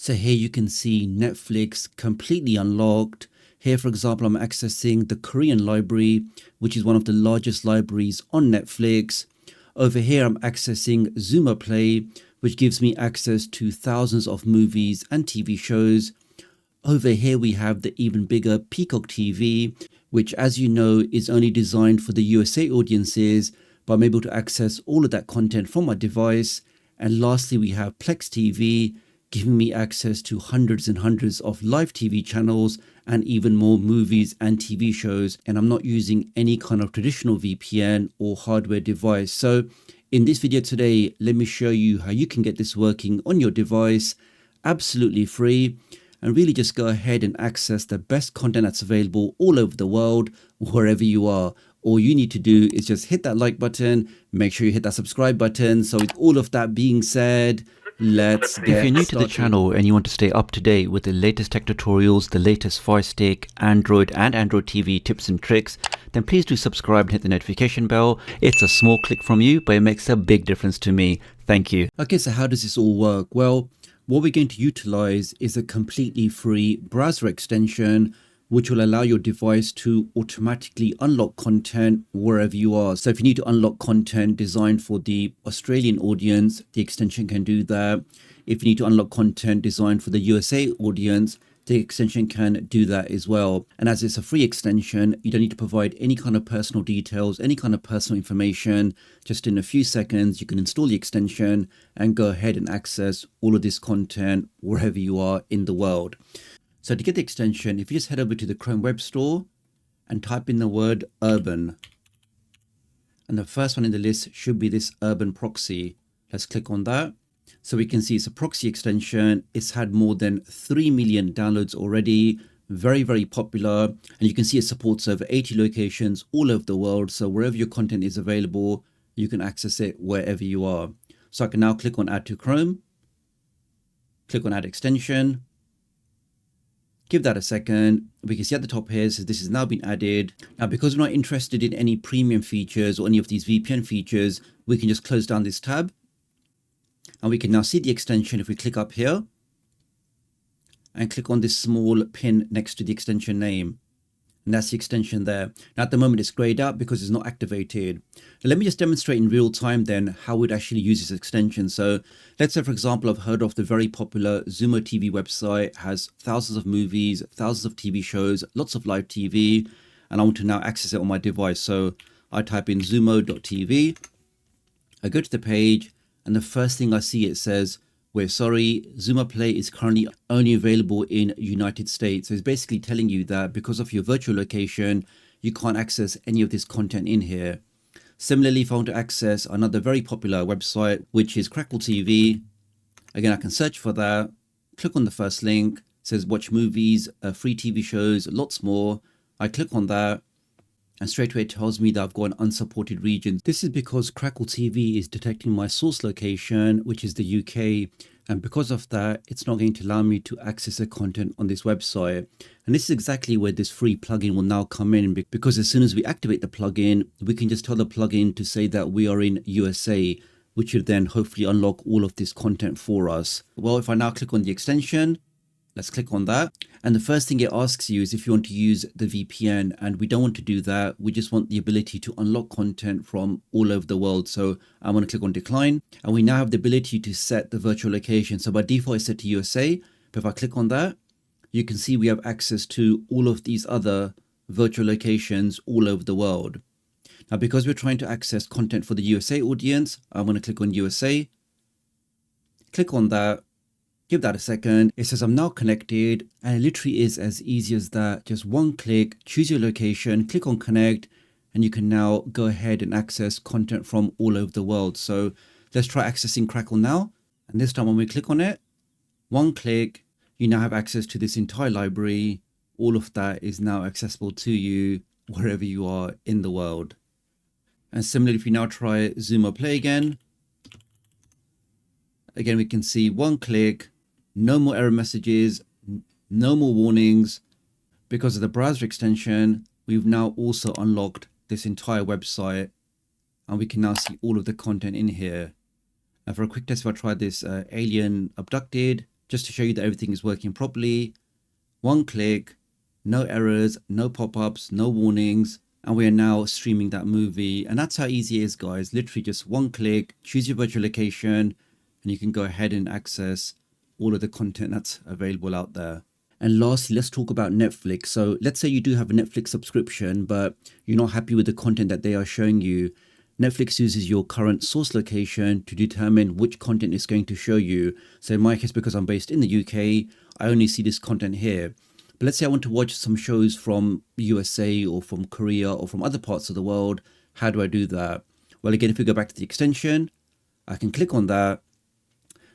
So here you can see Netflix completely unlocked. Here, for example, I'm accessing the Korean library, which is one of the largest libraries on Netflix. Over here, I'm accessing Zoomer Play, which gives me access to thousands of movies and TV shows. Over here, we have the even bigger Peacock TV, which, as you know, is only designed for the USA audiences, but I'm able to access all of that content from my device. And lastly, we have Plex TV, giving me access to hundreds and hundreds of live TV channels and even more movies and TV shows. And I'm not using any kind of traditional VPN or hardware device. So in this video today, let me show you how you can get this working on your device absolutely free, and really just go ahead and access the best content that's available all over the world, wherever you are. All you need to do is just hit that like button, make sure you hit that subscribe button. So with all of that being said, let's get started. If you're new to the channel and you want to stay up to date with the latest tech tutorials, the latest Fire Stick, Android and Android TV tips and tricks, then please do subscribe and hit the notification bell. It's a small click from you, but it makes a big difference to me. Thank you. Okay, so how does this all work? Well, what we're going to utilize is a completely free browser extension, which will allow your device to automatically unlock content wherever you are. So if you need to unlock content designed for the Australian audience, the extension can do that. If you need to unlock content designed for the USA audience, the extension can do that as well. And as it's a free extension, you don't need to provide any kind of personal details, any kind of personal information. Just in a few seconds, you can install the extension and go ahead and access all of this content wherever you are in the world. So to get the extension, if you just head over to the Chrome Web Store and type in the word urban, and the first one in the list should be this urban proxy. Let's click on that. So we can see it's a proxy extension. It's had more than 3 million downloads already. Very, very popular. And you can see it supports over 80 locations all over the world. So wherever your content is available, you can access it wherever you are. So I can now click on Add to Chrome. Click on Add Extension. Give that a second. We can see at the top here, so this has now been added. Now, because we're not interested in any premium features or any of these VPN features, we can just close down this tab. And we can now see the extension if we click up here and click on this small pin next to the extension name. And that's the extension there. Now at the moment it's grayed out because it's not activated. Now, let me just demonstrate in real time then how we'd actually use this extension. So let's say, for example, I've heard of the very popular Zoomer TV website, has thousands of movies, thousands of TV shows, lots of live TV, and I want to now access it on my device. So I type in zoomo.tv, I go to the page, and the first thing I see, it says, we're sorry, Zoomer Play is currently only available in United States. So it's basically telling you that because of your virtual location, you can't access any of this content in here. Similarly, if I want to access another very popular website, which is Crackle TV, again, I can search for that, click on the first link, it says watch movies, free TV shows, lots more. I click on that, and straight away it tells me that I've got an unsupported region. This is because Crackle TV is detecting my source location, which is the UK. And because of that, it's not going to allow me to access the content on this website. And this is exactly where this free plugin will now come in, because as soon as we activate the plugin, we can just tell the plugin to say that we are in USA, which will then hopefully unlock all of this content for us. Well, if I now click on the extension, let's click on that. And the first thing it asks you is if you want to use the VPN, and we don't want to do that. We just want the ability to unlock content from all over the world. So I'm going to click on decline, and we now have the ability to set the virtual location. So by default it's set to USA, but if I click on that, you can see we have access to all of these other virtual locations all over the world. Now, because we're trying to access content for the USA audience, I'm going to click on USA, click on that. Give that a second. It says I'm now connected, and it literally is as easy as that. Just one click, choose your location, click on connect, and you can now go ahead and access content from all over the world. So let's try accessing Crackle now. And this time when we click on it, one click, you now have access to this entire library. All of that is now accessible to you wherever you are in the world. And similarly, if you now try Zoomer Play again, we can see one click, no more error messages, no more warnings. Because of the browser extension, we've now also unlocked this entire website, and we can now see all of the content in here. Now for a quick test, if I try this alien abducted, just to show you that everything is working properly. One click, no errors, no pop-ups, no warnings, and we are now streaming that movie. And that's how easy it is, guys. Literally just one click, choose your virtual location, and you can go ahead and access all of the content that's available out there. And lastly, let's talk about Netflix. So let's say you do have a Netflix subscription, but you're not happy with the content that they are showing you. Netflix uses your current source location to determine which content it's going to show you. So in my case, because I'm based in the UK, I only see this content here. But let's say I want to watch some shows from USA or from Korea or from other parts of the world. How do I do that? Well, again, if we go back to the extension, I can click on that.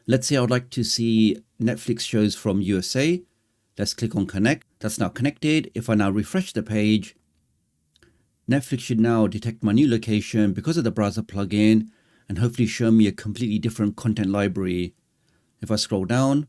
Let's say I would like to see Netflix shows from USA. Let's click on connect. That's now connected. If I now refresh the page, Netflix should now detect my new location because of the browser plugin and hopefully show me a completely different content library. If I scroll down,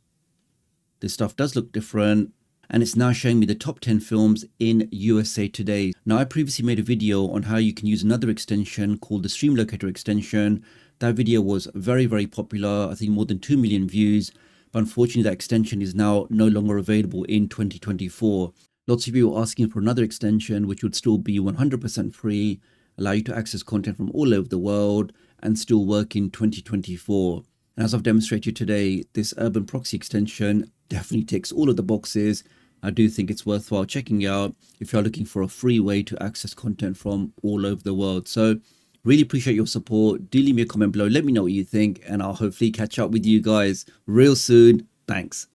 this stuff does look different, and it's now showing me the top 10 films in USA Today. Now, I previously made a video on how you can use another extension called the Stream Locator extension. That video was very, very popular. I think more than 2 million views, but unfortunately that extension is now no longer available in 2024. Lots of you are asking for another extension, which would still be 100% free, allow you to access content from all over the world, and still work in 2024. And as I've demonstrated today, this Urban Proxy extension definitely ticks all of the boxes. I do think it's worthwhile checking out if you're looking for a free way to access content from all over the world. So really appreciate your support. Do leave me a comment below. Let me know what you think, and I'll hopefully catch up with you guys real soon. Thanks.